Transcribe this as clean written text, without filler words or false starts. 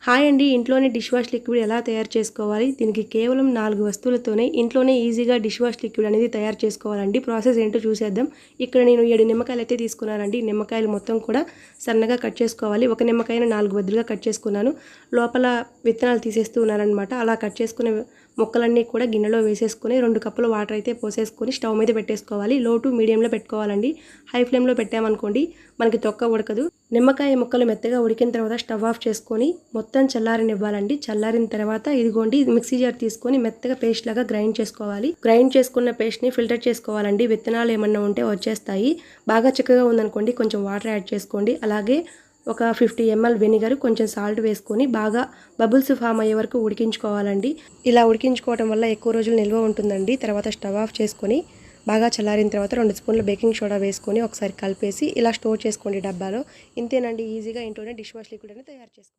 Hi అండి, ఇంట్లోనే dish wash liquid ఎలా తయారు చేసుకోవాలి? దీనికి కేవలం 4 వస్తువులతోనే ఇంట్లోనే ఈజీగా డిష్ వాష్ లిక్విడ్ అనేది తయారు చేసుకోవాలండి. ప్రాసెస్ ఏంటో చూసేద్దాం. ఇక్కడ నేను 7 నిమ్మకాయలు అయితే తీసుకున్నానండి. నిమ్మకాయలు మొత్తం కూడా సన్నగా కట్ చేసుకోవాలి. ఒక నిమ్మకాయను 4 బదులుగా కట్ చేసుకున్నాను. లోపల విత్తనాలు తీసేస్తూ ఉన్నారనమాట. అలా కట్ చేసుకునే ముక్కలన్నీ కూడా గిన్నెలో వేసేసుకొని 2 కప్పుల వాటర్ అయితే పోసేసుకొని స్టవ్ మీద పెట్టేసుకోవాలి. లో టు మీడియంలో పెట్టుకోవాలండి. హై ఫ్లేమ్లో పెట్టామనుకోండి మనకి తొక్క ఉడకదు. నిమ్మకాయ ముక్కలు మెత్తగా ఉడికిన తర్వాత స్టవ్ ఆఫ్ చేసుకొని మొత్తం చల్లారనివ్వాలండి. చల్లారిన తర్వాత ఇదిగోండి మిక్సీ జార్ తీసుకొని మెత్తగా పేస్ట్ లాగా గ్రైండ్ చేసుకోవాలి. గ్రైండ్ చేసుకున్న పేస్ట్ని ఫిల్టర్ చేసుకోవాలండి. విత్తనాలు ఏమన్నా ఉంటే వచ్చేస్తాయి. బాగా చిక్కగా ఉందనుకోండి కొంచెం వాటర్ యాడ్ చేసుకోండి. అలాగే ఒక 50 ml వెనిగర్, కొంచెం సాల్ట్ వేసుకొని బాగా బబుల్స్ ఫామ్ అయ్యే వరకు ఉడికించుకోవాలండి. ఇలా ఉడికించుకోవడం వల్ల ఎక్కువ రోజులు నిల్వ ఉంటుందండి. తర్వాత స్టవ్ ఆఫ్ చేసుకొని బాగా చల్లారిన తర్వాత 2 స్పూన్ల బేకింగ్ సోడా వేసుకొని ఒకసారి కలిపేసి ఇలా స్టోర్ చేసుకోండి డబ్బాలో. ఇంతేనండి, ఈజీగా ఇంట్లోనే డిష్ వాష్ లిక్విడ్ అనేది తయారు చేసుకోండి.